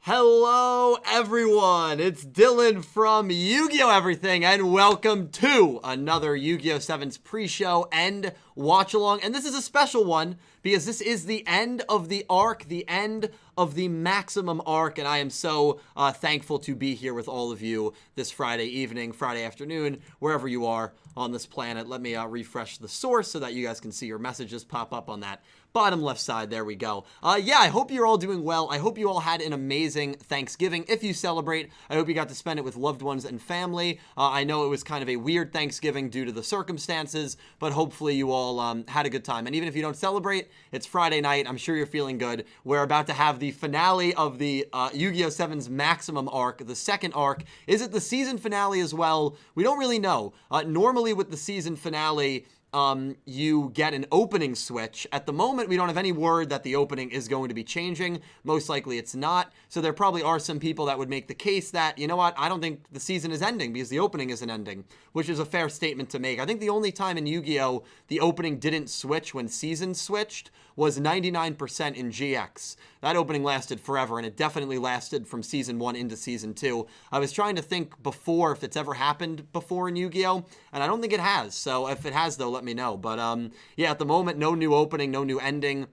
Hello everyone, it's Dylan from Yu-Gi-Oh! Everything, and welcome to another Yu-Gi-Oh! 7's pre-show and watch-along. And this is a special one because this is the end of the arc, the end of the maximum arc, and I am so thankful to be here with all of you this Friday evening, Friday afternoon, wherever you are on this planet. Let me refresh the source so that you guys can see your messages pop up on that bottom left side. There we go. Yeah, I hope you're all doing well. I hope you all had an amazing Thanksgiving. If you celebrate, I hope you got to spend it with loved ones and family. I know it was kind of a weird Thanksgiving due to the circumstances, but hopefully you all had a good time. And even if you don't celebrate, it's Friday night. I'm sure you're feeling good. We're about to have the finale of the Yu-Gi-Oh! 7's maximum arc, the second arc. Is it the season finale as well? We don't really know. Normally with the season finale, you get an opening switch. At the moment, we don't have any word that the opening is going to be changing. Most likely it's not. So there probably are some people that would make the case that, you know what, I don't think the season is ending because the opening isn't ending, which is a fair statement to make. I think the only time in Yu-Gi-Oh! The opening didn't switch when seasons switched was 99% in GX. That opening lasted forever, and it definitely lasted from season 1 into season 2. I was trying to think before if it's ever happened before in Yu-Gi-Oh! And I don't think it has. So if it has, though, let me know. But yeah, at the moment, no new opening, no new ending.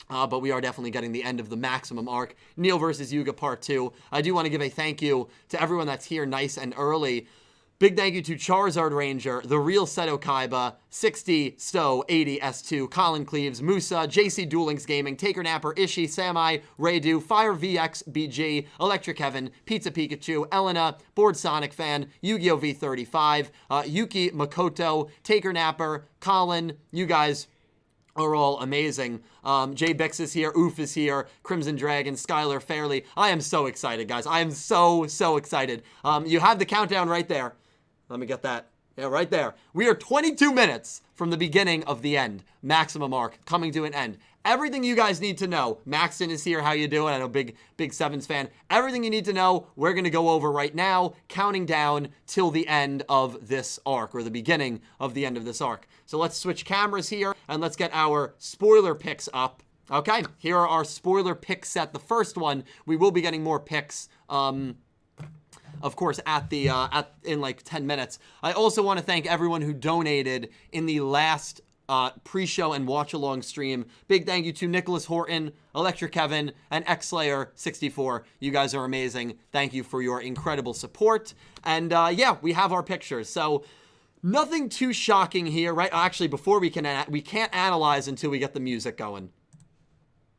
But we are definitely getting the end of the maximum arc. Neil versus Yuga Part 2. I do want to give a thank you to everyone that's here nice and early. Big thank you to Charizard Ranger, The Real Seto Kaiba, 60, Stowe, 80, S2, Colin Cleaves, Musa, JC Duel Links Gaming, Taker Napper, Ishi, Samai, Raydu, Fire VX, BG, Electric Heaven, Pizza Pikachu, Elena, Board Sonic Fan, Yu-Gi-Oh! V35, Yuki Makoto, Taker Napper, Colin, you guys are all amazing. Jay Bix is here, Oof is here, Crimson Dragon, Skylar Fairley. I am so excited, guys. I am so excited. You have the countdown right there. Let me get that. Yeah, right there. We are 22 minutes from the beginning of the end. Maximum arc coming to an end. Everything you guys need to know. Maxton is here. How you doing? I know big Sevens fan. Everything you need to know, we're going to go over right now, counting down till the end of this arc, or the beginning of the end of this arc. So let's switch cameras here, and let's get our spoiler picks up. Okay, here are our spoiler pick set. The first one, we will be getting more picks, of course, in like 10 minutes. I also want to thank everyone who donated in the last pre-show and watch-along stream. Big thank you to Nicholas Horton, Electric Kevin, and XSlayer64. You guys are amazing. Thank you for your incredible support. And yeah, we have our pictures. So nothing too shocking here, right? Actually, before we can't analyze until we get the music going.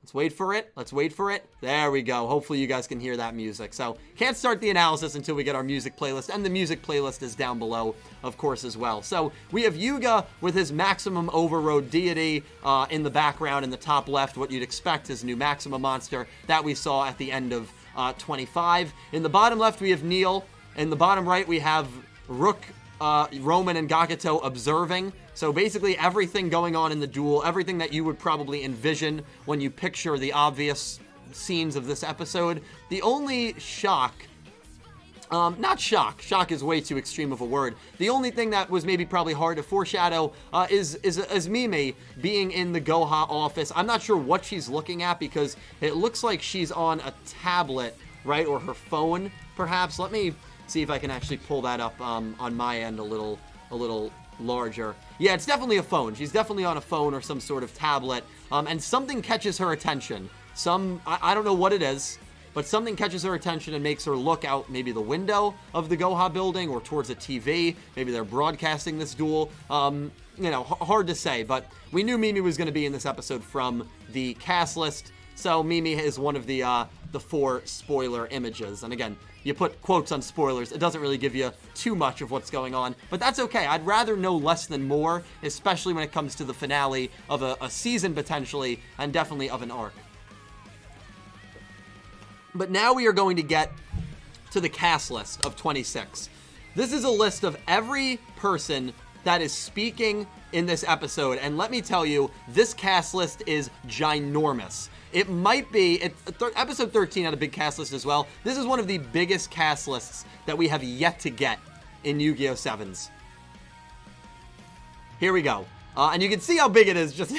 Let's wait for it. Let's wait for it. There we go. Hopefully you guys can hear that music. So can't start the analysis until we get our music playlist. And the music playlist is down below, of course, as well. So we have Yuga with his maximum overrode deity in the background in the top left. What you'd expect is new maximum monster that we saw at the end of 25. In the bottom left, we have Neil. In the bottom right, we have Rook, Roman, and Gakuto observing. So basically everything going on in the duel, everything that you would probably envision when you picture the obvious scenes of this episode. The only shock, not shock is way too extreme of a word. The only thing that was maybe probably hard to foreshadow is Mimi being in the Goha office. I'm not sure what she's looking at because it looks like she's on a tablet, right? Or her phone, perhaps. Let me see if I can actually pull that up on my end a little larger. Yeah, it's definitely a phone. She's definitely on a phone or some sort of tablet, and something catches her attention. I don't know what it is, but something catches her attention and makes her look out maybe the window of the Goha building or towards a TV. Maybe they're broadcasting this duel. You know, hard to say, but we knew Mimi was going to be in this episode from the cast list, so Mimi is one of the 4 spoiler images. And again, you put quotes on spoilers, it doesn't really give you too much of what's going on, but that's okay. I'd rather know less than more, especially when it comes to the finale of a season potentially, and definitely of an arc. But now we are going to get to the cast list of 26. This is a list of every person that is speaking in this episode, and let me tell you, this cast list is ginormous. It might be, episode 13 had a big cast list as well. This is one of the biggest cast lists that we have yet to get in Yu-Gi-Oh! 7s. Here we go. And you can see how big it is just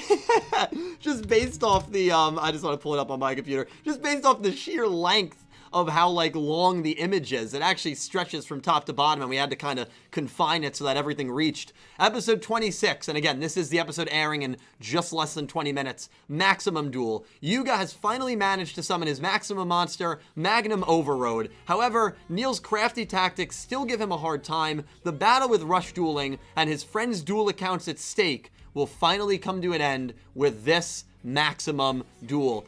just based off the, I just want to pull it up on my computer, just based off the sheer length of how like long the image is. It actually stretches from top to bottom, and we had to kind of confine it so that everything reached. Episode 26, and again, this is the episode airing in just less than 20 minutes. Maximum Duel. Yuga has finally managed to summon his maximum monster, Magnum Overroad. However, Neil's crafty tactics still give him a hard time. The battle with Rush dueling and his friends' duel accounts at stake will finally come to an end with this Maximum Duel.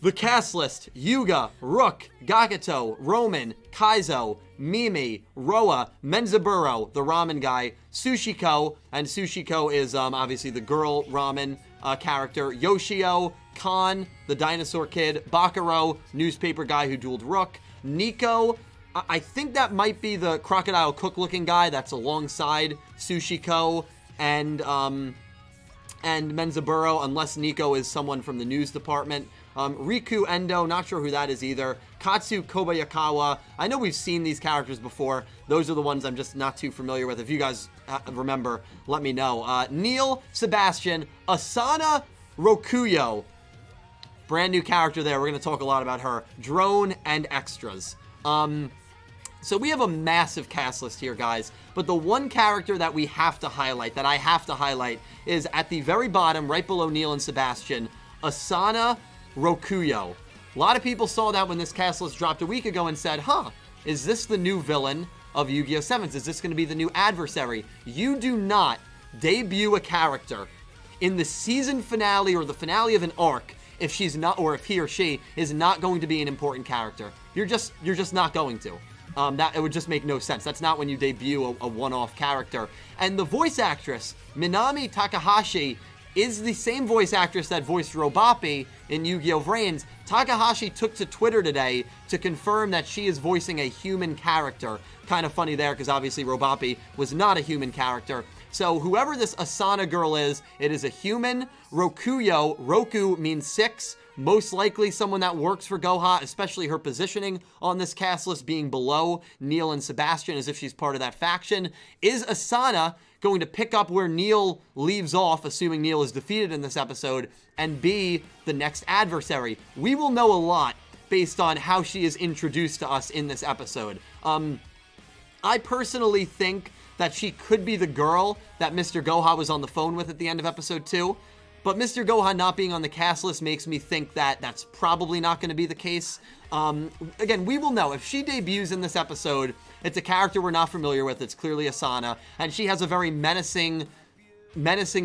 The cast list: Yuga, Rook, Gakuto, Roman, Kaizo, Mimi, Roa, Menzaburo, the ramen guy, Sushiko, and Sushiko is obviously the girl ramen character, Yoshio, Khan, the dinosaur kid, Bakuro, newspaper guy who dueled Rook, Nico, I think that might be the crocodile cook looking guy that's alongside Sushiko and Menzaburo, unless Nico is someone from the news department. Riku Endo, not sure who that is either. Katsu Kobayakawa, I know we've seen these characters before. Those are the ones I'm just not too familiar with. If you guys remember, let me know. Neil, Sebastian, Asana Rokuyo. Brand new character there. We're going to talk a lot about her. Drone and extras. So we have a massive cast list here, guys. But the one character that we have to highlight, that I have to highlight, is at the very bottom, right below Neil and Sebastian, Asana Rokuyo. A lot of people saw that when this cast list dropped a week ago and said, huh, is this the new villain of YuGiOh 7s? Is this going to be the new adversary? You do not debut a character in the season finale or the finale of an arc if she's not, or if he or she is not going to be an important character. You're just not going to. That it would just make no sense. That's not when you debut a one-off character. And the voice actress, Minami Takahashi, is the same voice actress that voiced Robapi in Yu-Gi-Oh! Vrains. Takahashi took to Twitter today to confirm that she is voicing a human character. Kind of funny there, because obviously Robapi was not a human character. So whoever this Asana girl is, it is a human. Rokuyo, Roku means 6. Most likely someone that works for Goha, especially her positioning on this cast list being below Neil and Sebastian as if she's part of that faction. Is Asana going to pick up where Neil leaves off, assuming Neil is defeated in this episode, and be the next adversary? We will know a lot based on how she is introduced to us in this episode. I personally think that she could be the girl that Mr. Goha was on the phone with at the end of episode 2. But Mr. Goha not being on the cast list makes me think that that's probably not going to be the case. Again, we will know. If she debuts in this episode, it's a character we're not familiar with. It's clearly Asana. And she has a very menacing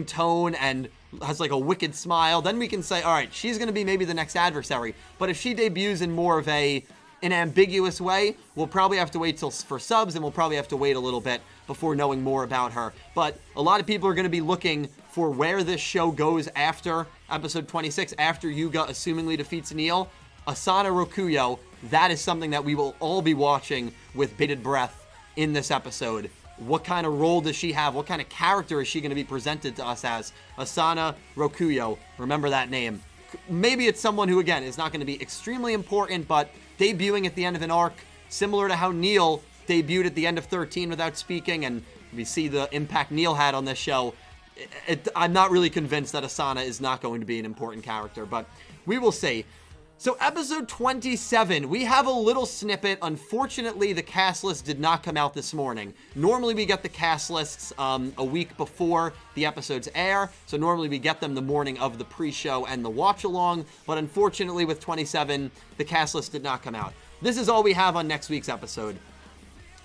tone and has like a wicked smile. Then we can say, all right, she's going to be maybe the next adversary. But if she debuts in more of an ambiguous way, we'll probably have to wait for subs, and we'll probably have to wait a little bit before knowing more about her. But a lot of people are going to be looking for where this show goes after episode 26, after Yuga assumingly defeats Neil. Asana Rokuyo, that is something that we will all be watching with bated breath in this episode. What kind of role does she have? What kind of character is she going to be presented to us as? Asana Rokuyo, remember that name. Maybe it's someone who, again, is not going to be extremely important, but debuting at the end of an arc, similar to how Neil debuted at the end of 13 without speaking, and we see the impact Neil had on this show. I'm not really convinced that Asana is not going to be an important character, but we will see. So episode 27, we have a little snippet. Unfortunately, the cast list did not come out this morning. Normally we get the cast lists a week before the episodes air, so normally we get them the morning of the pre-show and the watch-along, but unfortunately with 27, the cast list did not come out. This is all we have on next week's episode.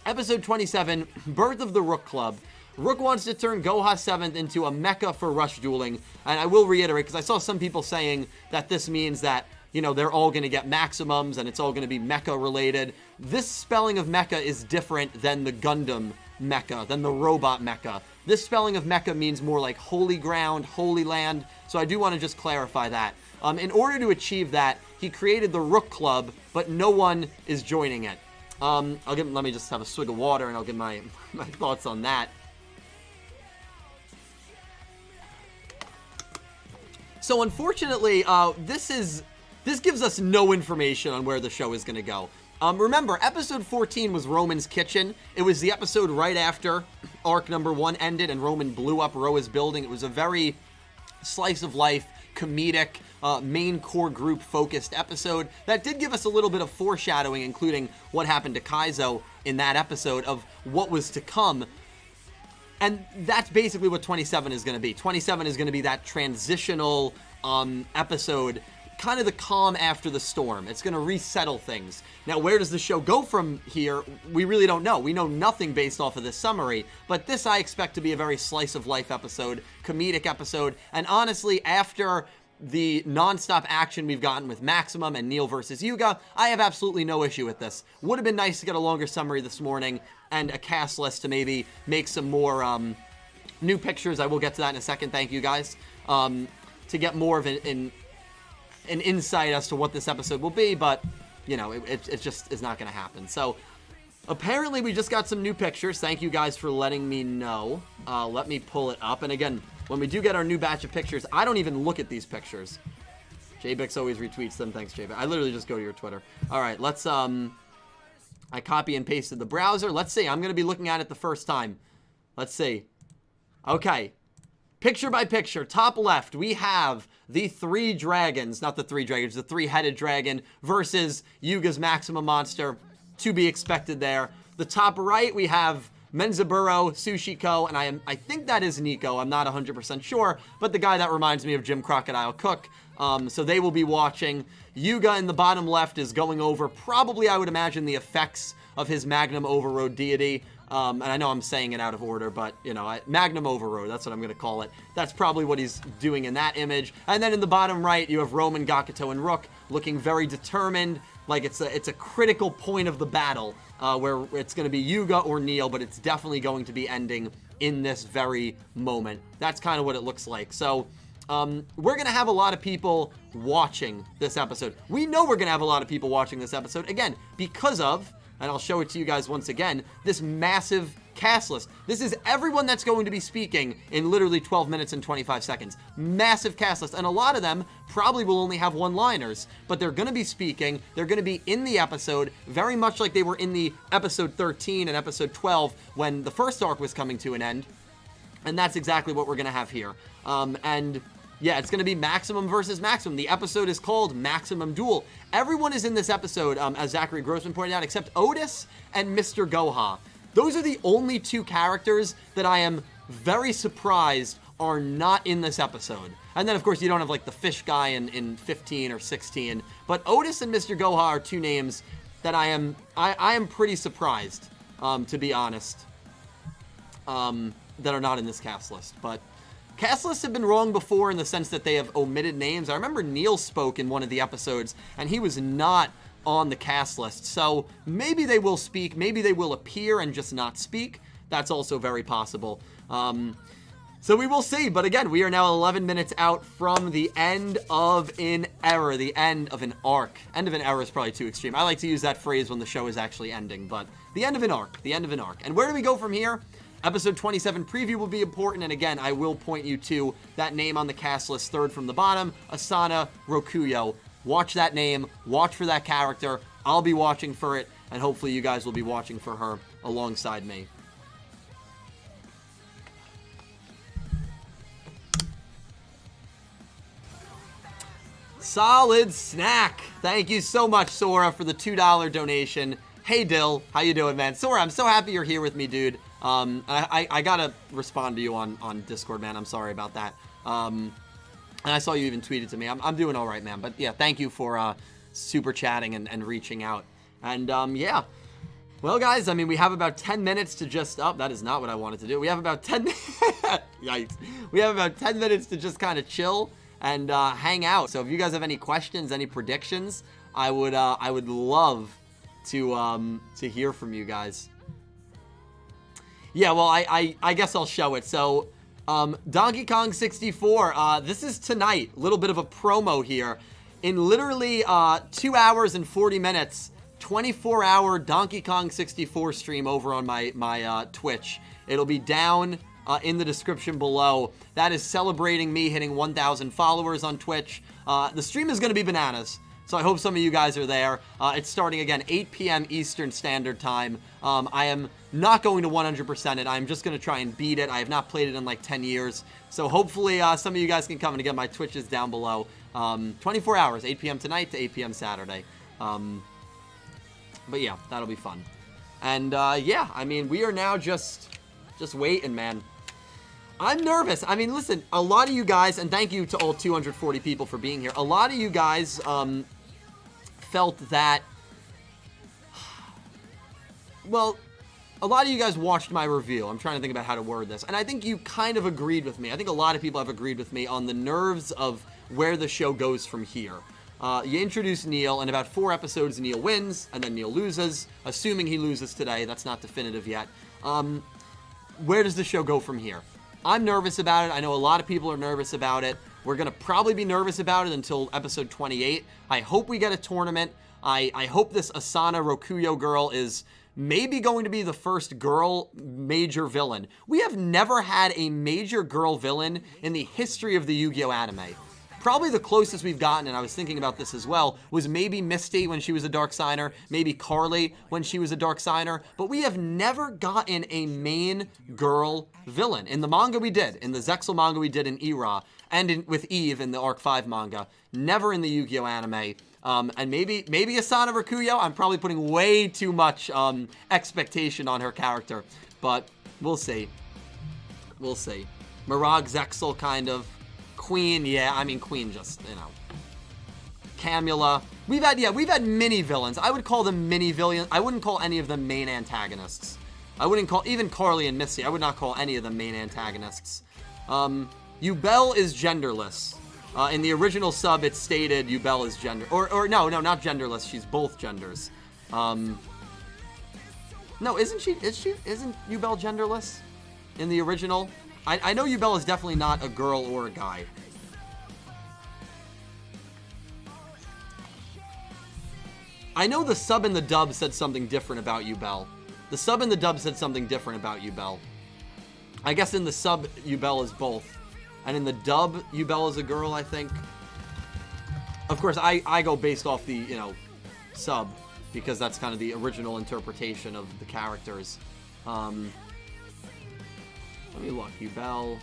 Episode 27, Birth of the Rook Club. Rook wants to turn Goha 7th into a mecca for rush dueling, and I will reiterate, because I saw some people saying that this means that, you know, they're all going to get maximums and it's all going to be mecha related. This spelling of mecha is different than the Gundam mecha, than the robot mecha. This spelling of mecha means more like holy ground, holy land, so I do want to just clarify that. In order to achieve that, he created the Rook Club, but no one is joining it. Let me just have a swig of water and I'll give my thoughts on that. So unfortunately, this gives us no information on where the show is going to go. Remember, episode 14 was Roman's Kitchen. It was the episode right after arc number 1 ended and Roman blew up Roa's building. It was a very slice of life, comedic, main core group focused episode that did give us a little bit of foreshadowing, including what happened to Kaizo in that episode of what was to come. And that's basically what 27 is going to be. 27 is going to be that transitional episode, kind of the calm after the storm. It's going to resettle things. Now, where does the show go from here? We really don't know. We know nothing based off of this summary, but this I expect to be a very slice of life episode, comedic episode, and honestly, after the non-stop action we've gotten with Maximum and Neil versus Yuga, I have absolutely no issue with this. Would have been nice to get a longer summary this morning and a cast list to maybe make some more new pictures. I will get to that in a second. Thank you guys. To get more of an insight as to what this episode will be, but you know, it just is not going to happen. So apparently we just got some new pictures. Thank you guys for letting me know. Let me pull it up. And again, when we do get our new batch of pictures, I don't even look at these pictures. JBix always retweets them. Thanks, JBix. I literally just go to your Twitter. All right, let's, I copy and pasted the browser. Let's see. I'm going to be looking at it the first time. Let's see. Okay. Picture by picture, top left, we have the three dragons, not the three dragons, the three-headed dragon versus Yuga's Maximum Monster, to be expected there. The top right, we have Menzaburo, Sushiko, and I think that is Nico. I'm not 100% sure, but the guy that reminds me of Jim Crocodile Cook. So they will be watching. Yuga in the bottom left is going over probably, I would imagine, the effects of his Magnum Overrode deity. And I know I'm saying it out of order, but, you know, Magnum Overrode, that's what I'm going to call it. That's probably what he's doing in that image. And then in the bottom right, you have Roman, Gakuto, and Rook looking very determined, like it's a critical point of the battle, where it's going to be Yuga or Neil, but it's definitely going to be ending in this very moment. That's kind of what it looks like. So we're going to have a lot of people watching this episode. We know we're going to have a lot of people watching this episode, again, because of, and I'll show it to you guys once again, this massive cast list. This is everyone that's going to be speaking in literally 12 minutes and 25 seconds. Massive cast list. And a lot of them probably will only have one-liners, but they're going to be speaking. They're going to be in the episode, very much like they were in the episode 13 and episode 12 when the first arc was coming to an end. And that's exactly what we're going to have here. And yeah, it's going to be Maximum versus Maximum. The episode is called Maximum Duel. Everyone is in this episode, as Zachary Grossman pointed out, except Otis and Mr. Goha. Those are the only two characters that I am very surprised are not in this episode. And then, of course, you don't have, like, the fish guy in 15 or 16. But Otis and Mr. Goha are two names that I am pretty surprised, to be honest, that are not in this cast list. But cast lists have been wrong before in the sense that they have omitted names. I remember Neil spoke in one of the episodes, and he was not on the cast list. So maybe they will speak. Maybe they will appear and just not speak. That's also very possible. So we will see. But again, we are now 11 minutes out from the end of an era, the end of an arc. End of an era is probably too extreme. I like to use that phrase when the show is actually ending, but the end of an arc, the end of an arc. And where do we go from here? Episode 27 preview will be important, and again, I will point you to that name on the cast list, third from the bottom, Asana Rokuyo. Watch that name, watch for that character. I'll be watching for it, and hopefully you guys will be watching for her alongside me. Solid snack. Thank you so much, Sora, for the $2 donation. Hey, Dill. How you doing, man? Sora, I'm so happy you're here with me, dude. I gotta respond to you on Discord, man. I'm sorry about that. And I saw you even tweeted to me. I'm doing all right, man. But yeah, thank you for super chatting and reaching out. And yeah. Well, guys, I mean, we have about 10 minutes to just... Oh, that is not what I wanted to do. We have about 10... Yikes. We have about 10 minutes to just kind of chill and hang out. So if you guys have any questions, any predictions, I would love to hear from you guys. Yeah, well, I guess I'll show it. So, Donkey Kong 64, this is tonight. A little bit of a promo here. In literally 2 hours and 40 minutes, 24-hour Donkey Kong 64 stream over on my Twitch. It'll be down in the description below. That is celebrating me hitting 1,000 followers on Twitch. The stream is going to be bananas. So I hope some of you guys are there. It's starting again 8 p.m. Eastern Standard Time. I am not going to 100% it. I'm just going to try and beat it. I have not played it in like 10 years. So hopefully some of you guys can come, and again, my Twitch is down below. 24 hours, 8 p.m. tonight to 8 p.m. Saturday. But yeah, that'll be fun. And yeah, I mean, we are now just waiting, man. I'm nervous. I mean, listen, a lot of you guys, and thank you to all 240 people for being here. A lot of you guys felt that, well, a lot of you guys watched my review. I'm trying to think about how to word this. And I think you kind of agreed with me. I think a lot of people have agreed with me on the nerves of where the show goes from here. You introduce Neil, and about 4 episodes, Neil wins, and then Neil loses. Assuming he loses today. That's not definitive yet. Where does the show go from here? I'm nervous about it. I know a lot of people are nervous about it. We're going to probably be nervous about it until episode 28. I hope we get a tournament. I hope this Asana Rokuyo girl is maybe going to be the first girl major villain. We have never had a major girl villain in the history of the Yu-Gi-Oh anime. Probably the closest we've gotten, and I was thinking about this as well, was maybe Misty when she was a Dark Signer, maybe Carly when she was a Dark Signer, but we have never gotten a main girl villain. In the manga we did, in the Zexal manga we did in Era, and with Eve in the Arc 5 manga, never in the Yu-Gi-Oh anime. And maybe Asana Rakuyo, I'm probably putting way too much expectation on her character, but we'll see. We'll see. Mirag Zexal, kind of. Queen, yeah, I mean, Queen just, you know. Camula. We've had mini villains. I would call them mini villains. I wouldn't call any of them main antagonists. I wouldn't call, even Carly and Missy, I would not call any of them main antagonists. Yubel is genderless. In the original sub, it stated Yubel is gender, or no, not genderless. She's both genders. No, isn't Yubel genderless in the original? I know Yubel is definitely not a girl or a guy. I know the sub and the dub said something different about Yubel. The sub and the dub said something different about Yubel. I guess in the sub, Yubel is both. And in the dub, Yubel is a girl, I think. Of course, I go based off the, you know, sub, because that's kind of the original interpretation of the characters. Let me look. Yubel.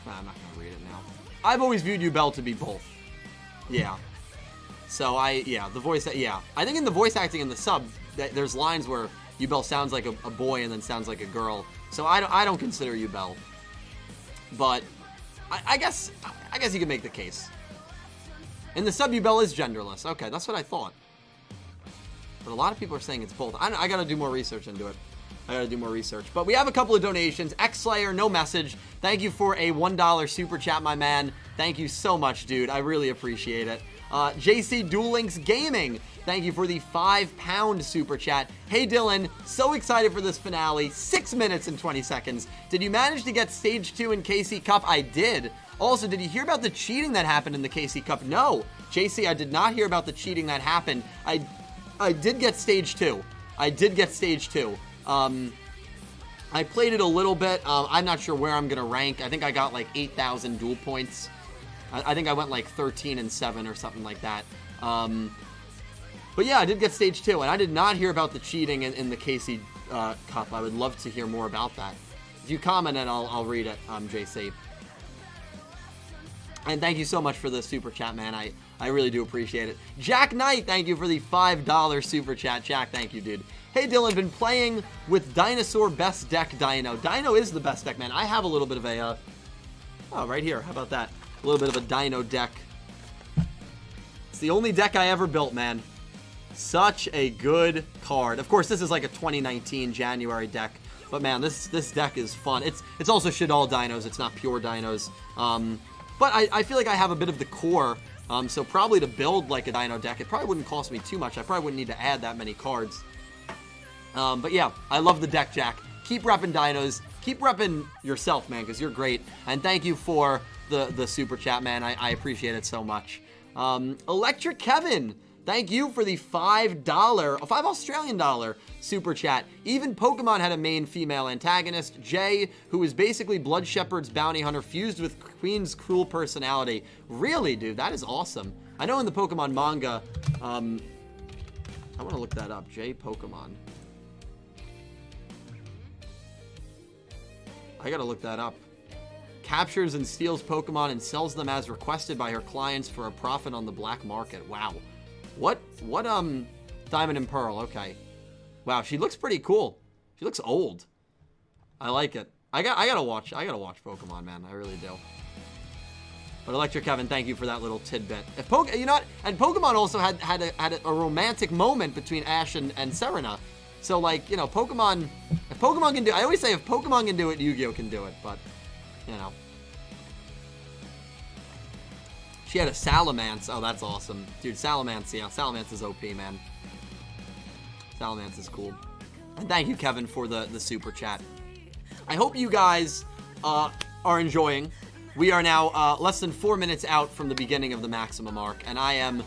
I'm not going to read it now. I've always viewed Yubel to be both. Yeah. So the voice, yeah. I think in the voice acting in the sub, there's lines where Yubel sounds like a boy and then sounds like a girl. So I don't consider Yubel. But I guess you can make the case. In the sub, Yubel is genderless. Okay, that's what I thought. But a lot of people are saying it's both. I gotta do more research into it. But we have a couple of donations. X-Slayer, no message. Thank you for a $1 super chat, my man. Thank you so much, dude. I really appreciate it. JC Duel Links Gaming, thank you for the £5 super chat. Hey Dylan, so excited for this finale. 6 minutes and 20 seconds. Did you manage to get stage 2 in KC Cup? I did. Also, did you hear about the cheating that happened in the KC Cup? No. JC, I did not hear about the cheating that happened. I did get stage 2. I played it a little bit. I'm not sure where I'm going to rank. I think I got like 8,000 duel points. I think I went like 13-7 or something like that. But yeah, I did get stage 2, and I did not hear about the cheating in the KC Cup. I would love to hear more about that. If you comment it, I'll read it, JC. And thank you so much for the super chat, man. I really do appreciate it. Jack Knight, thank you for the $5 super chat. Jack, thank you, dude. Hey, Dylan, been playing with Dinosaur Best Deck Dino. Dino is the best deck, man. I have a little bit of a, oh, right here. How about that? A little bit of a Dino deck. It's the only deck I ever built, man. Such a good card. Of course, this is like a 2019 January deck. But, man, this deck is fun. It's also Shadal Dinos. It's not pure Dinos. But I feel like I have a bit of the core, so probably to build like a Dino deck, it probably wouldn't cost me too much. I probably wouldn't need to add that many cards. But yeah, I love the deck, Jack. Keep repping Dinos. Keep repping yourself, man, because you're great. And thank you for the super chat, man. I appreciate it so much. Electric Kevin, thank you for the $5 Australian super chat. Even Pokemon had a main female antagonist, Jay, who is basically Blood Shepherd's bounty hunter fused with Queen's cruel personality. Really, dude, that is awesome. I know in the Pokemon manga, I want to look that up. Jay Pokemon. I gotta look that up. Captures and steals Pokemon and sells them as requested by her clients for a profit on the black market. Wow. What, Diamond and Pearl, okay. Wow, she looks pretty cool. She looks old. I like it. I gotta watch Pokemon, man. I really do. But Electric Kevin, thank you for that little tidbit. If you know what? And Pokemon also had a romantic moment between Ash and Serena. So like, you know, if Pokemon can do, I always say if Pokemon can do it, Yu-Gi-Oh can do it. But you know, she had a Salamence. Oh, that's awesome, dude. Salamence, yeah, Salamence is OP, man. Salamence is cool. And thank you, Kevin, for the super chat. I hope you guys are enjoying. We are now less than 4 minutes out from the beginning of the maximum arc, and I am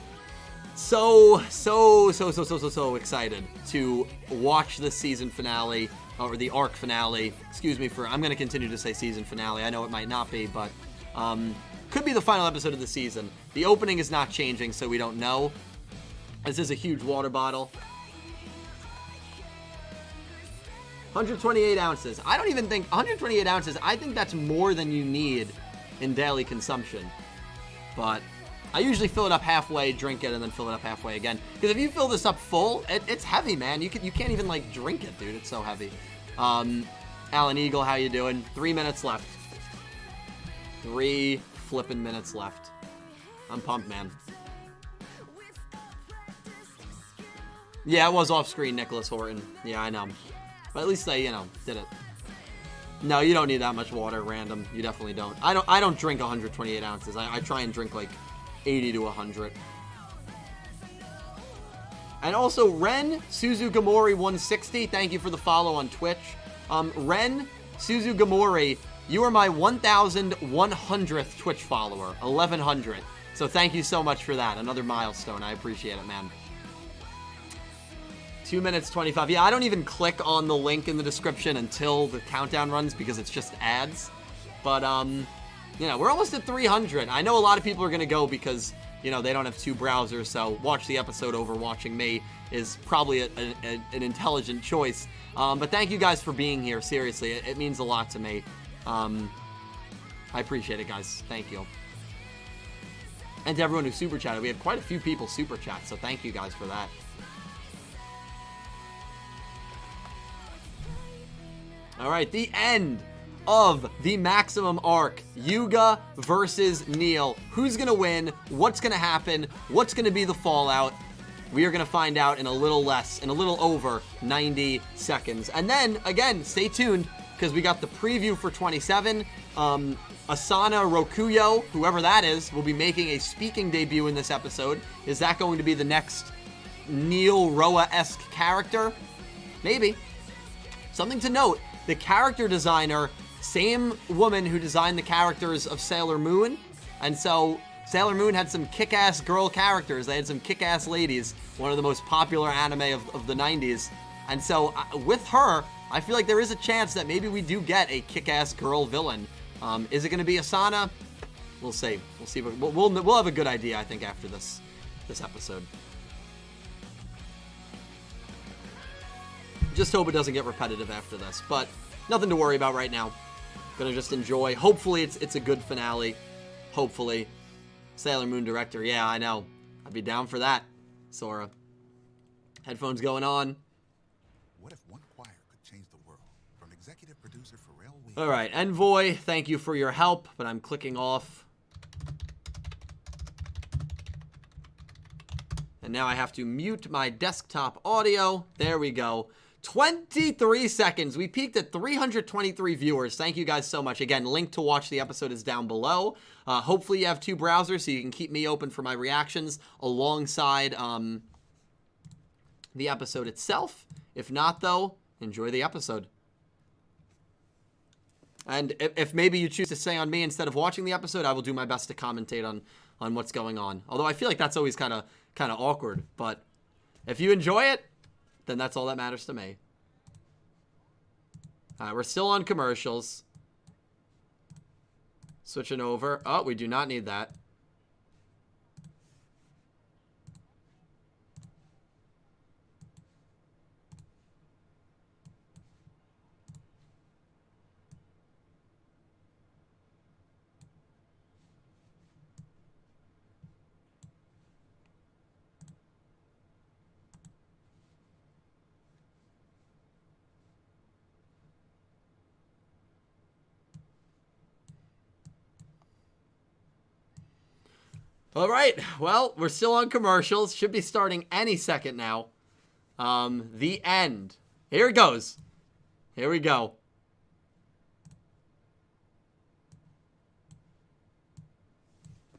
so excited to watch the season finale, or the arc finale. Excuse me for, I'm going to continue to say season finale. I know it might not be, but could be the final episode of the season. The opening is not changing, so we don't know. This is a huge water bottle. 128 ounces. I don't even think 128 ounces. I think that's more than you need in daily consumption. But I usually fill it up halfway, drink it, and then fill it up halfway again. Because if you fill this up full, it's heavy, man. You can't even like drink it, dude. It's so heavy. Alan Eagle, how you doing? 3 minutes left. 3 flipping minutes left. I'm pumped, man. Yeah, it was off screen, Nicholas Horton. Yeah, I know. But at least they, you know, did it. No, you don't need that much water, random. You definitely don't. I don't drink 128 ounces. I try and drink like 80 to 100. And also, Ren Suzugamori 160, thank you for the follow on Twitch. Ren Suzugamori, you are my 1,100th Twitch follower. 1,100. So thank you so much for that. Another milestone. I appreciate it, man. 2 minutes 25. Yeah, I don't even click on the link in the description until the countdown runs because it's just ads. But, you know, we're almost at 300. I know a lot of people are going to go because, you know, they don't have 2 browsers. So watch the episode over watching me is probably an intelligent choice. But thank you guys for being here. Seriously, it means a lot to me. I appreciate it, guys. Thank you. And to everyone who super chatted. We had quite a few people super chat. So thank you guys for that. All right, the end of the maximum arc. Yuga versus Neil. Who's going to win? What's going to happen? What's going to be the fallout? We are going to find out in a little over 90 seconds. And then, again, stay tuned because we got the preview for 27. Asana Rokuyo, whoever that is, will be making a speaking debut in this episode. Is that going to be the next Neil Roa-esque character? Maybe. Something to note. The character designer, same woman who designed the characters of Sailor Moon. And so Sailor Moon had some kick-ass girl characters. They had some kick-ass ladies. One of the most popular anime of the 90s. And so with her, I feel like there is a chance that maybe we do get a kick-ass girl villain. Is it going to be Asana? We'll see. We'll see. We'll have a good idea, I think, after this episode. Just hope it doesn't get repetitive after this, but nothing to worry about right now. Gonna just enjoy. Hopefully it's a good finale. Hopefully. Sailor Moon director. Yeah, I know. I'd be down for that, Sora. Headphones going on. What if one choir could change the world? From executive producer Pharrell Williams. All right, Envoy, thank you for your help, but I'm clicking off. And now I have to mute my desktop audio. There we go. 23 seconds. We peaked at 323 viewers. Thank you guys so much. Again, link to watch the episode is down below. Hopefully you have 2 browsers so you can keep me open for my reactions alongside the episode itself. If not, though, enjoy the episode. And if maybe you choose to stay on me instead of watching the episode, I will do my best to commentate on what's going on. Although I feel like that's always kind of awkward. But if you enjoy it, then that's all that matters to me. All right, we're still on commercials. Switching over. Oh, we do not need that. All right. Well, we're still on commercials. Should be starting any second now. The end. Here it goes. Here we go.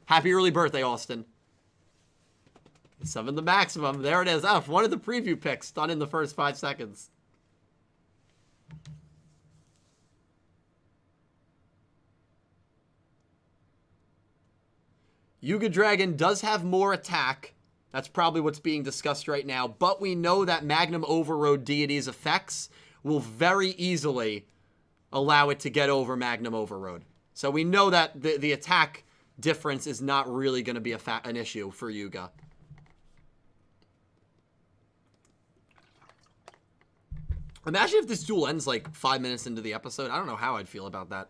Happy early birthday, Austin. 7 the maximum. There it is. Oh, one of the preview picks done in the first 5 seconds. Yuga Dragon does have more attack. That's probably what's being discussed right now. But we know that Magnum Overrode Deity's effects will very easily allow it to get over Magnum Overrode. So we know that the attack difference is not really going to be an issue for Yuga. Imagine if this duel ends like 5 minutes into the episode. I don't know how I'd feel about that.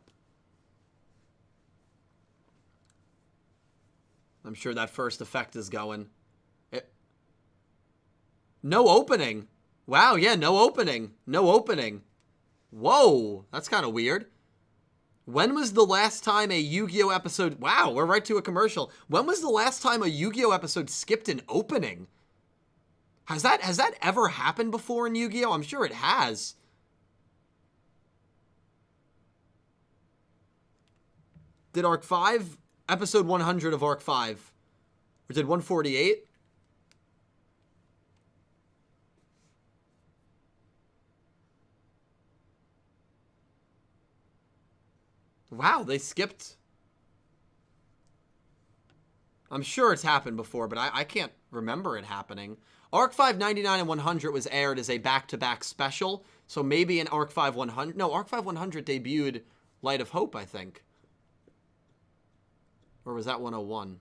I'm sure that first effect is going. No opening. Wow, yeah, no opening. No opening. Whoa, that's kind of weird. When was the last time a Yu-Gi-Oh episode... Wow, we're right to a commercial. When was the last time a Yu-Gi-Oh episode skipped an opening? Has that ever happened before in Yu-Gi-Oh? I'm sure it has. Did Arc 5, episode 100 of Arc 5, or did 148? Wow, they skipped. I'm sure it's happened before, but I can't remember it happening. Arc 5 99 and 100 was aired as a back-to-back special, so maybe in Arc 5 100... No, Arc 5 100 debuted Light of Hope, I think. Or was that 101?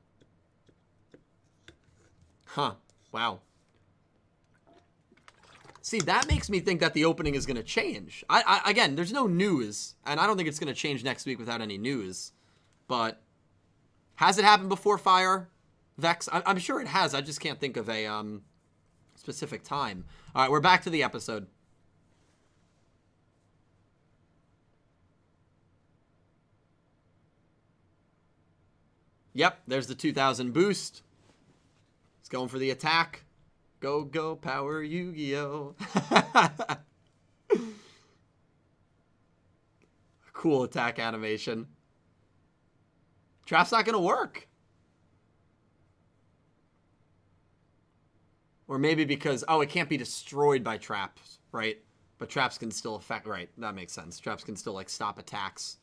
Huh. Wow. See, that makes me think that the opening is going to change. Again, there's no news, and I don't think it's going to change next week without any news. But has it happened before, Fire? Vex? I'm sure it has. I just can't think of a specific time. All right, we're back to the episode. Yep, there's the 2000 boost. It's going for the attack. Go, go, power Yu-Gi-Oh! Cool attack animation. Trap's not going to work. Or maybe because, oh, it can't be destroyed by traps, right? But traps can still affect, right, that makes sense. Traps can still, like, stop attacks.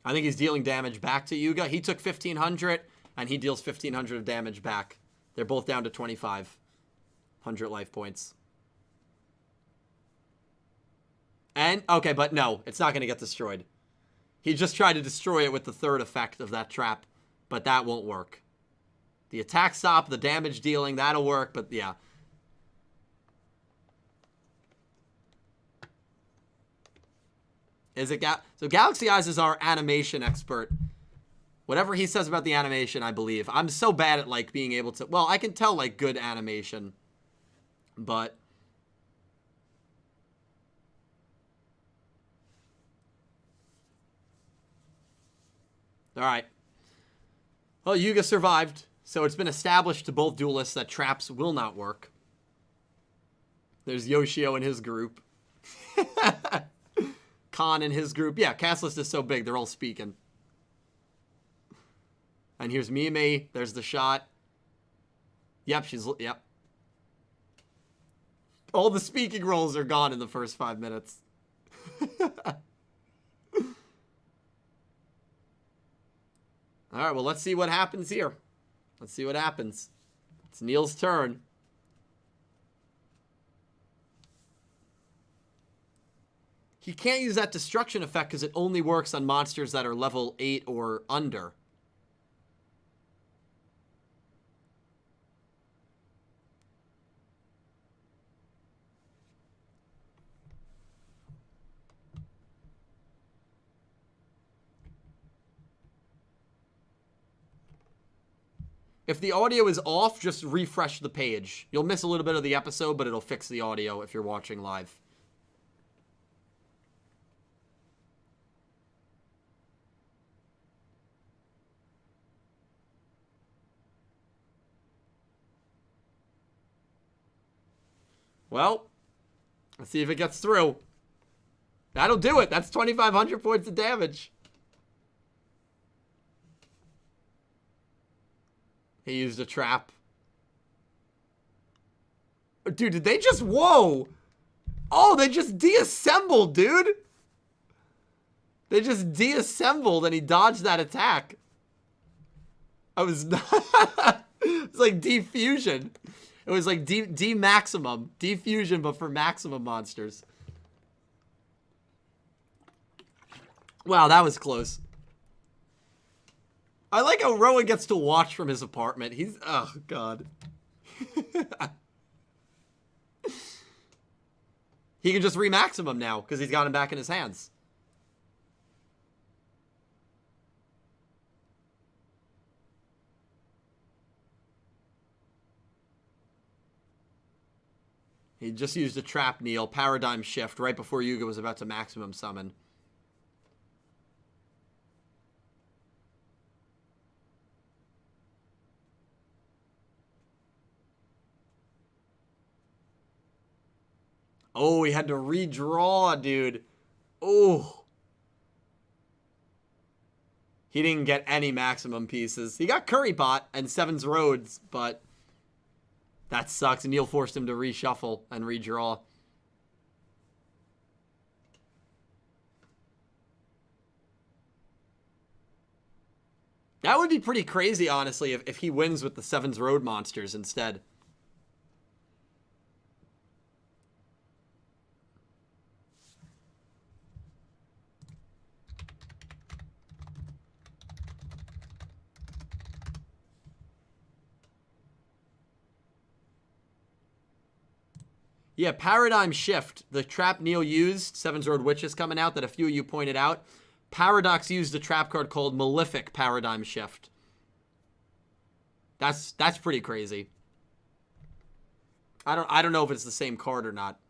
I think he's dealing damage back to Yuga. He took 1,500, and he deals 1,500 of damage back. They're both down to 2,500 life points. And, okay, but no, it's not going to get destroyed. He just tried to destroy it with the third effect of that trap, but that won't work. The attack stop, the damage dealing, that'll work, but yeah. Is it so Galaxy Eyes is our animation expert. Whatever he says about the animation, I believe. I'm so bad at, like, being able to... Well, I can tell, like, good animation. But... Alright. Well, Yuga survived. So it's been established to both duelists that traps will not work. There's YuGiOh and his group. Khan and his group. Yeah, cast list is so big, they're all speaking. And here's Mimi. There's the shot. Yep, yep. All the speaking roles are gone in the first 5 minutes. All right, well, let's see what happens here. Let's see what happens. It's Neil's turn. He can't use that destruction effect because it only works on monsters that are level 8 or under. If the audio is off, just refresh the page. You'll miss a little bit of the episode, but it'll fix the audio if you're watching live. Well, let's see if it gets through. That'll do it. That's 2,500 points of damage. He used a trap. Dude, did they just... Whoa! Oh, they just deassembled, dude! They just deassembled and he dodged that attack. I was not... It was like defusion. It was like D-maximum. Defusion, but for maximum monsters. Wow, that was close. I like how Rowan gets to watch from his apartment. He's... Oh, God. He can just re-maximum now because he's got him back in his hands. He just used a trap, Neil. Paradigm shift right before Yuga was about to maximum summon. Oh, he had to redraw, dude. Oh. He didn't get any maximum pieces. He got Curry Pot and Sevens Roads, but that sucks. Neil forced him to reshuffle and redraw. That would be pretty crazy, honestly, if he wins with the Sevens Road monsters instead. Yeah, Paradigm Shift. The trap Neil used, Sevens Road Witches coming out that a few of you pointed out. Paradox used a trap card called Malefic Paradigm Shift. That's pretty crazy. I don't know if it's the same card or not.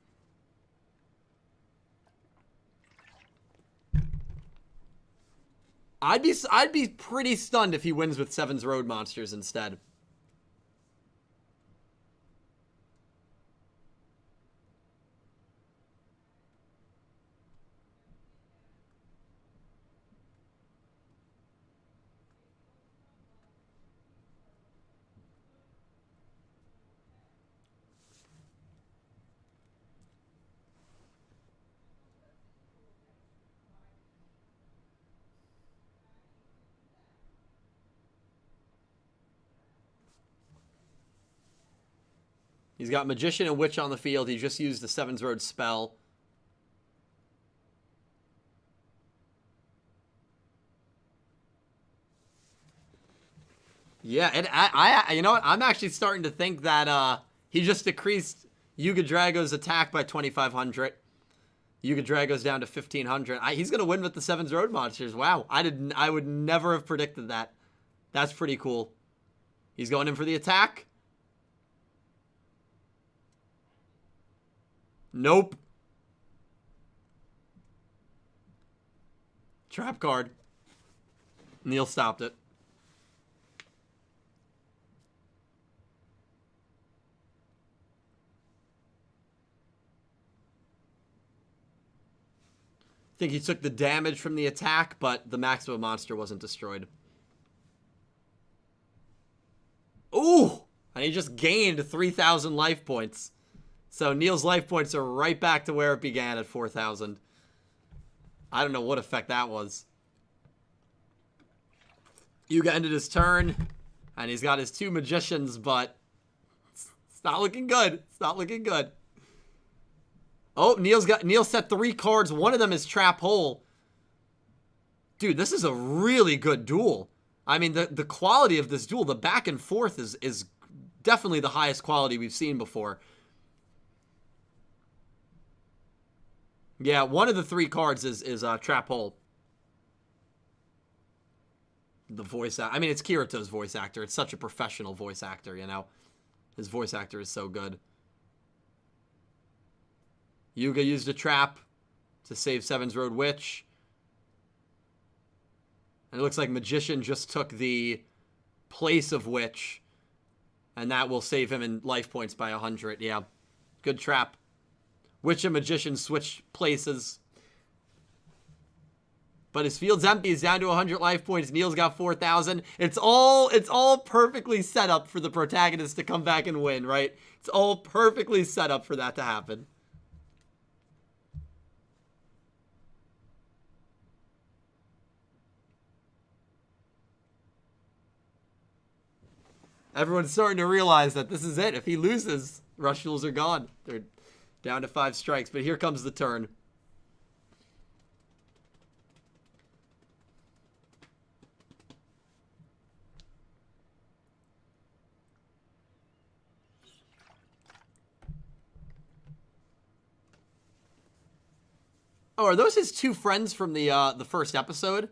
I'd be pretty stunned if he wins with Sevens Road monsters instead. He's got Magician and Witch on the field. He just used the Sevens Road spell. Yeah, and you know what? I'm actually starting to think that he just decreased Yuga Drago's attack by 2,500. Yuga Drago's down to 1,500. He's gonna win with the Sevens Road monsters. Wow, I would never have predicted that. That's pretty cool. He's going in for the attack. Nope. Trap card. Neil stopped it. I think he took the damage from the attack, but the maximum monster wasn't destroyed. Ooh! And he just gained 3,000 life points. So Neil's life points are right back to where it began at 4,000. I don't know what effect that was. Yuga ended his turn, and he's got his two magicians, but it's not looking good. It's not looking good. Oh, Neil set 3 cards. One of them is Trap Hole. Dude, this is a really good duel. I mean, the quality of this duel, the back and forth is definitely the highest quality we've seen before. Yeah, one of the 3 cards is Trap Hole. The voice I mean, it's Kirito's voice actor. It's such a professional voice actor, you know. His voice actor is so good. Yuga used a trap to save Sevens Road Witch. And it looks like Magician just took the place of Witch. And that will save him in life points by 100, yeah. Good trap. Witch and Magician switch places. But his field's empty. He's down to 100 life points. Neil's got 4,000. It's all perfectly set up for the protagonist to come back and win, right? It's all perfectly set up for that to happen. Everyone's starting to realize that this is it. If he loses, rush duels are gone. They're down to 5 strikes. But here comes the turn. Oh, are those his 2 friends from the first episode?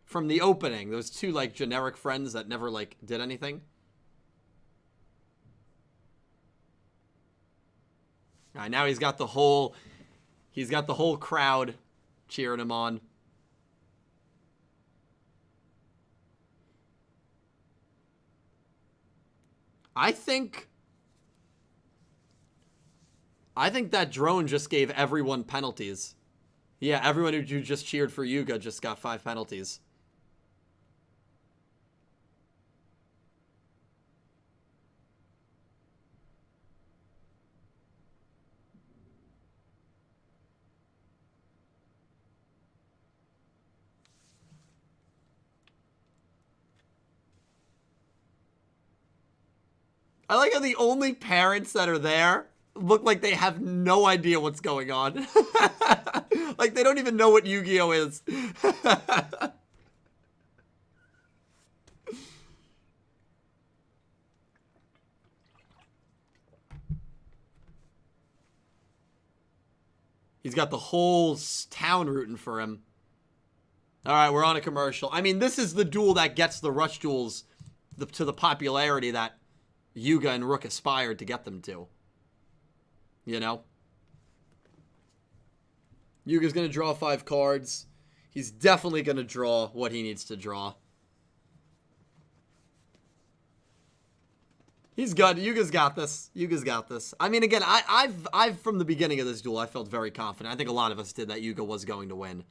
From the opening, those 2 like generic friends that never like did anything. All right, now he's got the whole crowd cheering him on. I think that drone just gave everyone penalties. Yeah, everyone who just cheered for Yuga just got 5 penalties. I like how the only parents that are there look like they have no idea what's going on. Like, they don't even know what Yu-Gi-Oh is. He's got the whole town rooting for him. All right, we're on a commercial. I mean, this is the duel that gets the rush duels to the popularity that Yuga and Rook aspired to get them to. You know? Yuga's going to draw 5 cards. He's definitely going to draw what he needs to draw. He's good. Yuga's got this. Yuga's got this. I mean, again, I've from the beginning of this duel, I felt very confident. I think a lot of us did that Yuga was going to win.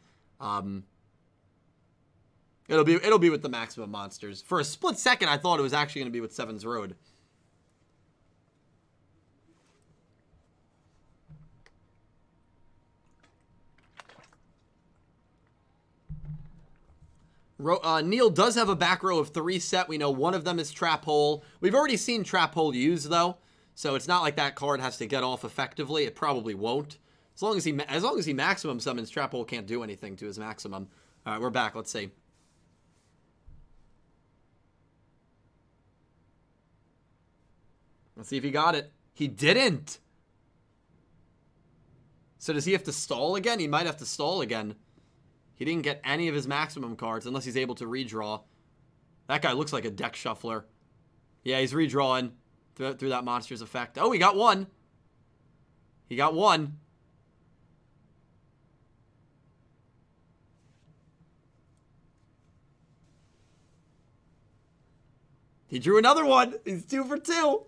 It'll be with the maximum monsters. For a split second, I thought it was actually going to be with Seven's Road. Neil does have a back row of 3 set. We know one of them is Trap Hole. We've already seen Trap Hole used, though, so it's not like that card has to get off effectively. It probably won't. As long as he maximum summons, Trap Hole can't do anything to his maximum. All right, we're back. Let's see. Let's see if he got it. He didn't. So does he have to stall again? He might have to stall again. He didn't get any of his maximum cards unless he's able to redraw. That guy looks like a deck shuffler. Yeah, he's redrawing through that monster's effect. Oh, he got 1. He got 1. He drew another 1. He's 2 for 2.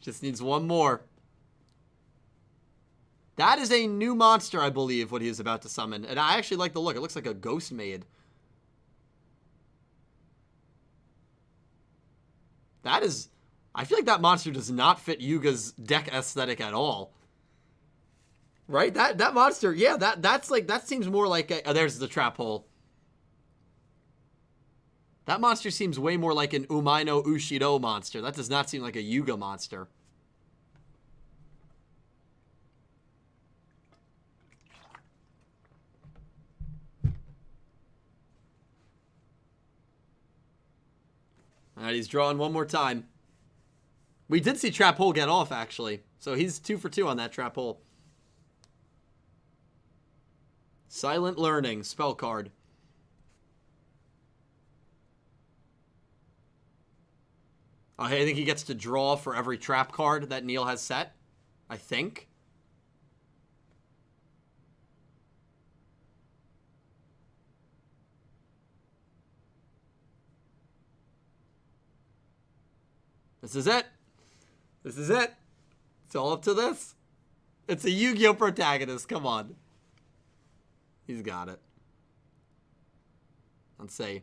Just needs 1 more. That is a new monster, I believe, what he is about to summon. And I actually like the look. It looks like a Ghost Maid. That is... I feel like that monster does not fit Yuga's deck aesthetic at all. Right? That monster, yeah, that's like... That seems more like a... Oh, there's the Trap Hole. That monster seems way more like an Umaino Ushido monster. That does not seem like a Yuga monster. All right, he's drawing 1 more time. We did see Trap Hole get off, actually. So he's 2 for 2 on that Trap Hole. Silent Learning, spell card. I think he gets to draw for every trap card that Neil has set. I think. This is it. This is it. It's all up to this. It's a Yu-Gi-Oh protagonist. Come on. He's got it. Let's see.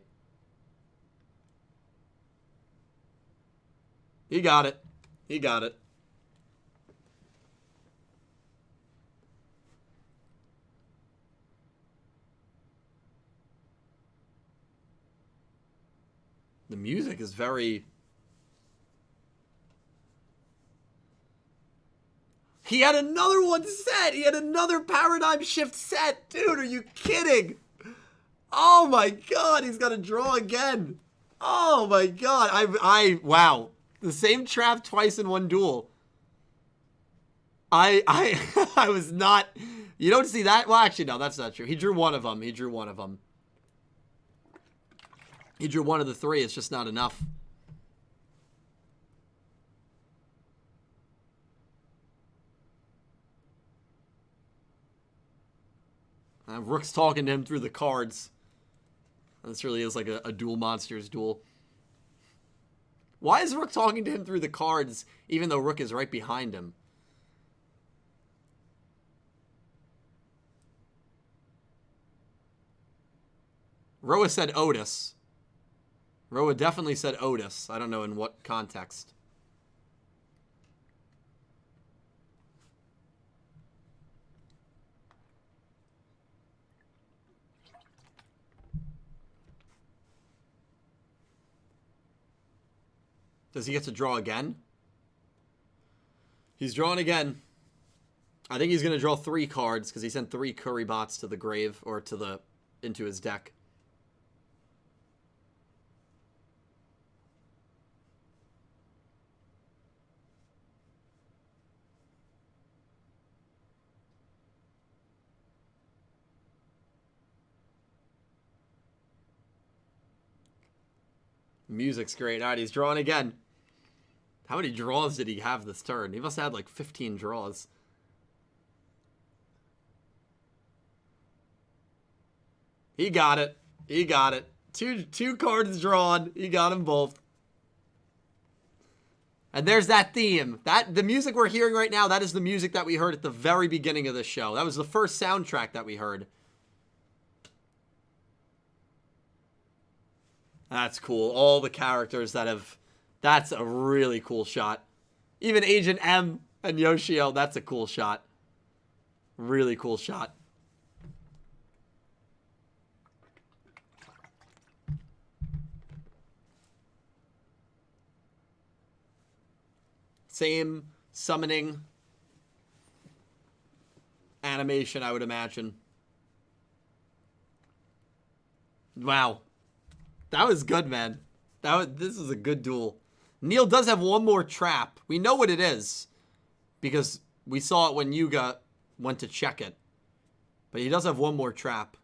He got it. He got it. The music is very... He had another one set! He had another paradigm shift set! Dude, are you kidding? Oh my god, he's got to draw again. Oh my god. Wow. The same trap twice in one duel. I was not... You don't see that? Well, actually, no, that's not true. He drew one of them. He drew one of them. He drew one of the three. It's just not enough. Rook's talking to him through the cards. This really is like a duel monsters duel. Why is Rook talking to him through the cards, even though Rook is right behind him? Roa said Otis. Roa definitely said Otis. I don't know in what context. Does he get to draw again? He's drawing again. I think he's going to draw 3 cards because he sent 3 Curry bots to the grave or to the into his deck. Music's great. All right, he's drawing again. How many draws did he have this turn? He must have had like 15 draws. He got it. He got it. Two cards drawn. He got them both. And there's that theme. The music we're hearing right now, that is the music that we heard at the very beginning of the show. That was the first soundtrack that we heard. That's cool. All the characters that have... That's a really cool shot. Even Agent M and YuGiOh, that's a cool shot. Really cool shot. Same summoning animation, I would imagine. Wow. That was good, man. This is a good duel. Neil does have one more trap. We know what it is because we saw it when Yuga went to check it. But he does have one more trap.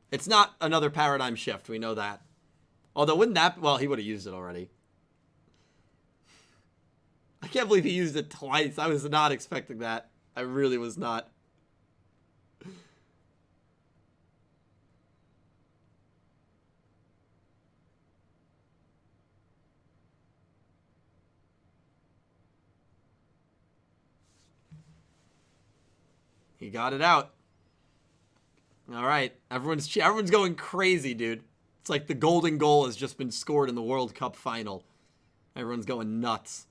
It's not another paradigm shift. We know that. Although wouldn't that... Well, he would have used it already. I can't believe he used it twice. I was not expecting that. I really was not. He got it out. All right. Everyone's going crazy, dude. It's like the golden goal has just been scored in the World Cup final. Everyone's going nuts.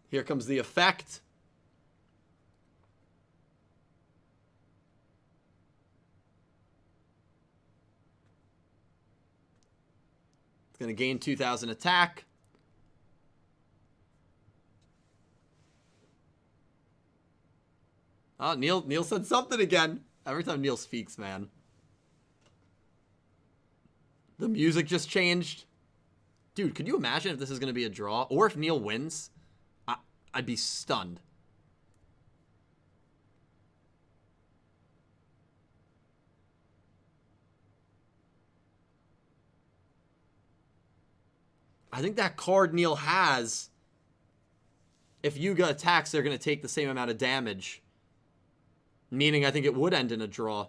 Here comes the effect. It's going to gain 2,000 attack. Oh, Neil said something again. Every time Neil speaks, man. The music just changed. Dude, could you imagine if this is going to be a draw? Or if Neil wins? I'd be stunned. I think that card Neil has, if Yuga attacks, they're going to take the same amount of damage. Meaning, I think it would end in a draw.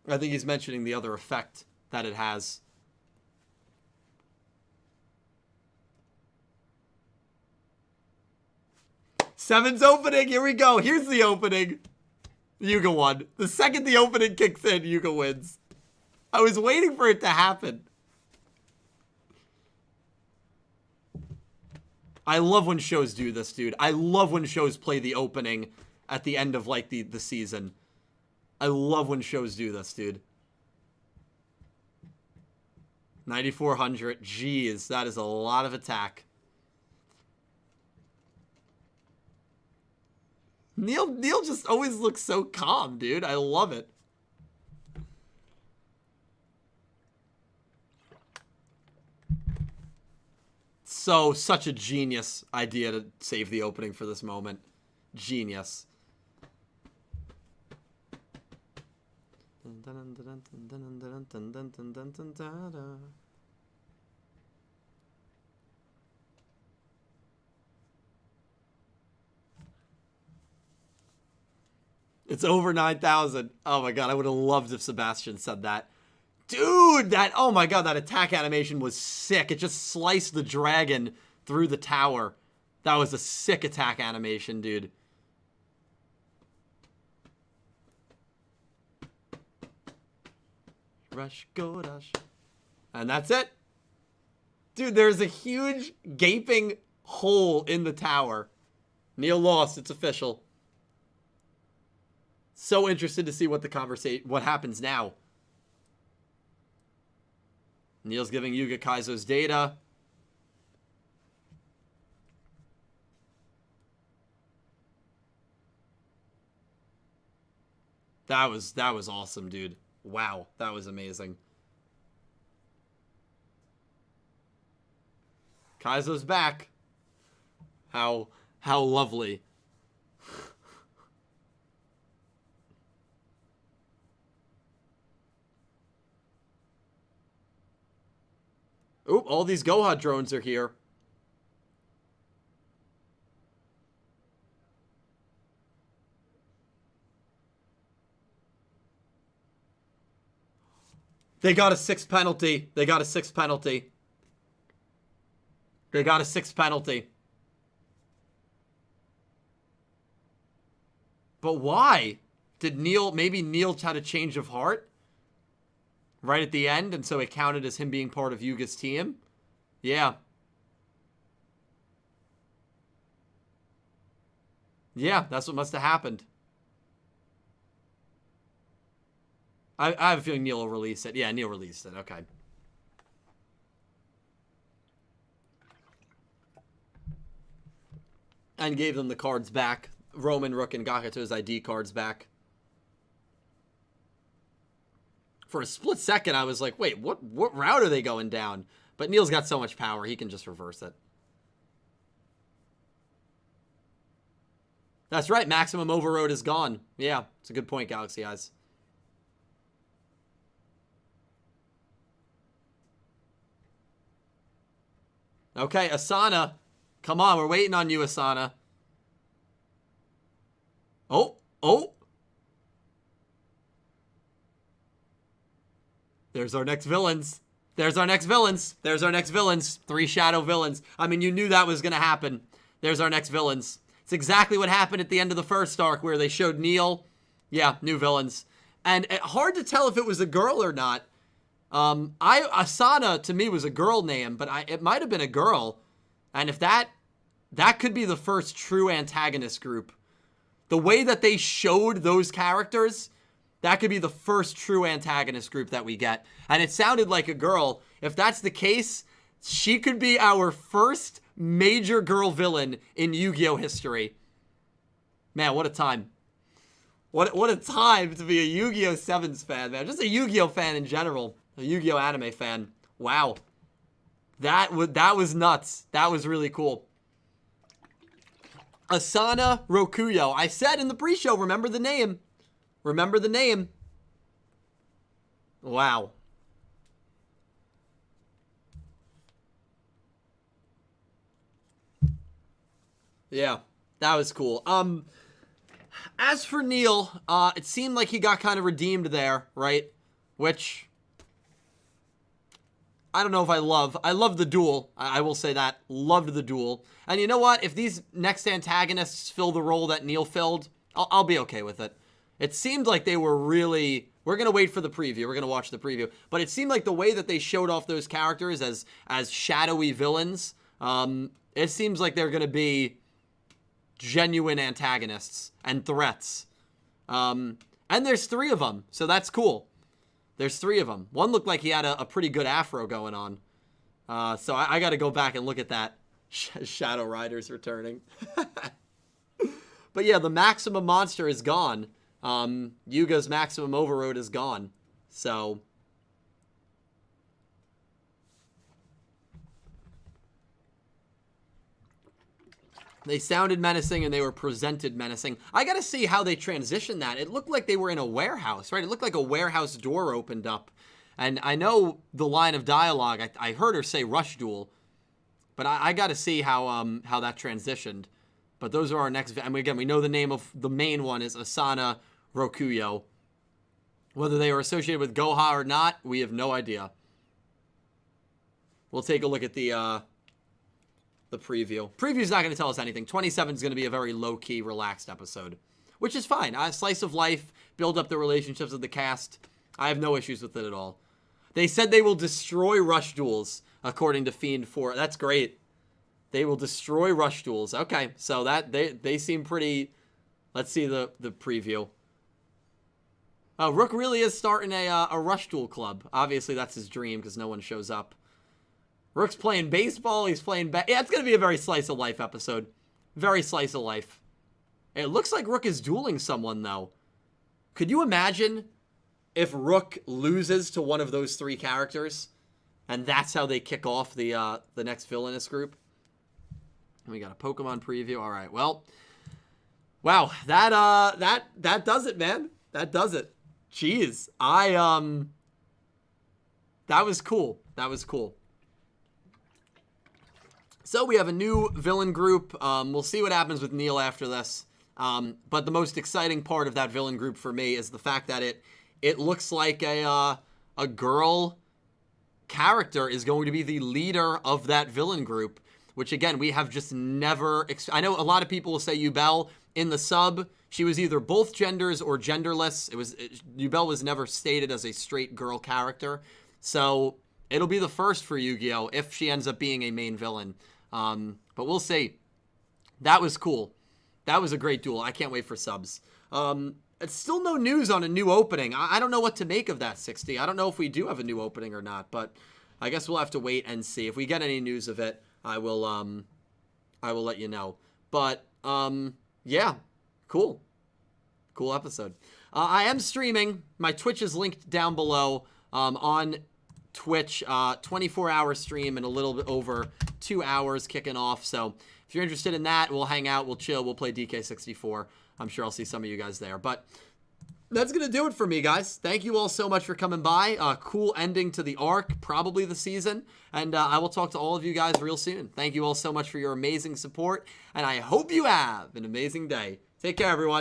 I think he's mentioning the other effect that it has. Sevens opening. Here we go. Here's the opening. Yuga won. The second the opening kicks in, Yuga wins. I was waiting for it to happen. I love when shows do this, dude. I love when shows play the opening at the end of, like, the season. I love when shows do this, dude. 9,400. Jeez, that is a lot of attack. Neil just always looks so calm, dude. I love it. So, such a genius idea to save the opening for this moment. Genius. It's over 9,000. Oh my god, I would have loved if Sebastian said that. Dude, oh my god, that attack animation was sick. It just sliced the dragon through the tower. That was a sick attack animation, dude. Rush, go, rush. And that's it. Dude, there's a huge gaping hole in the tower. Neil lost. It's official. So interested to see what happens now. Neil's giving Yuga Kaizo's data. That was awesome, dude. Wow, that was amazing. Kaizo's back. How lovely. Oop, all these Goha drones are here. They got a 6th penalty. They got a 6th penalty. They got a 6th penalty. But why? Did maybe Neil had a change of heart? Right at the end, and so it counted as him being part of Yuga's team? Yeah. Yeah, that's what must have happened. I have a feeling Neil will release it. Yeah, Neil released it. Okay. And gave them the cards back. Roman, Rook, and Gakuto's ID cards back. For a split second, I was like, wait, what route are they going down? But Neil's got so much power, he can just reverse it. That's right, Maximum Overload is gone. Yeah, it's a good point, Galaxy Eyes. Okay, Asana. Come on, we're waiting on you, Asana. Oh. There's our next villains. There's our next villains. 3 shadow villains. I mean, you knew that was going to happen. There's our next villains. It's exactly what happened at the end of the first arc where they showed Neil. Yeah, new villains. And hard to tell if it was a girl or not. Asana, to me, was a girl name, but it might have been a girl. And if that could be the first true antagonist group. The way that they showed those characters, that could be the first true antagonist group that we get. And it sounded like a girl. If that's the case, she could be our first major girl villain in Yu-Gi-Oh history. Man, what a time. What a time to be a Yu-Gi-Oh! Sevens fan, man. Just a Yu-Gi-Oh! Fan in general. A Yu-Gi-Oh! Anime fan. Wow. That was nuts. That was really cool. Asana Rokuyo. I said in the pre-show, remember the name. Remember the name. Wow. Yeah, that was cool. As for Neil, it seemed like he got kind of redeemed there, right? which I don't know if I love. I love the duel. I will say that. Loved the duel. And you know what? If these next antagonists fill the role that Neil filled, I'll be okay with it. It seemed like they were really... We're going to wait for the preview. We're going to watch the preview. But it seemed like the way that they showed off those characters as shadowy villains, it seems like they're going to be genuine antagonists and threats. And there's 3 of them, so that's cool. There's 3 of them. One looked like he had a pretty good afro going on. So I got to go back and look at that. Shadow Rider's returning. But yeah, the Maximum Monster is gone. Yuga's Maximum Overload is gone. So... They sounded menacing and they were presented menacing. I gotta see how they transition that. It looked like they were in a warehouse, right? It looked like a warehouse door opened up. And I know the line of dialogue, I heard her say Rush Duel. But I gotta see how that transitioned. But those are our next... And again, we know the name of the main one is Asana Rokuyo. Whether they are associated with Goha or not, we have no idea. We'll take a look at the preview. Preview's not going to tell us anything. 27 is going to be a very low-key, relaxed episode, which is fine. Slice of life, build up the relationships of the cast. I have no issues with it at all. They said they will destroy Rush Duels, according to Fiend 4. That's great. They will destroy Rush Duels. Okay, so that they seem pretty... Let's see the preview. Rook really is starting a Rush Duel club. Obviously, that's his dream, because no one shows up. Rook's playing baseball. He's playing... Yeah, it's going to be a very slice of life episode. Very slice of life. It looks like Rook is dueling someone, though. Could you imagine if Rook loses to one of those 3 characters? And that's how they kick off the next villainous group? And we got a Pokemon preview. All right, well... Wow, that does it, man. That does it. Jeez. That was cool. That was cool. So we have a new villain group. We'll see what happens with Neil after this. But the most exciting part of that villain group for me is the fact that it looks like a girl character is going to be the leader of that villain group, which again, we have just never... I know a lot of people will say Yubel in the sub. She was either both genders or genderless. Yubel was never stated as a straight girl character. So it'll be the first for Yu-Gi-Oh! If she ends up being a main villain. But we'll see. That was cool. That was a great duel. I can't wait for subs. It's still no news on a new opening. I don't know what to make of that, 60. I don't know if we do have a new opening or not, but I guess we'll have to wait and see. If we get any news of it, I will let you know. But, yeah, cool. Cool episode. I am streaming. My Twitch is linked down below, on Twitch, 24-hour stream in a little bit over 2 hours kicking off. So if you're interested in that, we'll hang out, we'll chill, we'll play DK64. I'm sure I'll see some of you guys there. But that's going to do it for me, guys. Thank you all so much for coming by. Cool ending to the arc, probably the season. And I will talk to all of you guys real soon. Thank you all so much for your amazing support. And I hope you have an amazing day. Take care, everyone.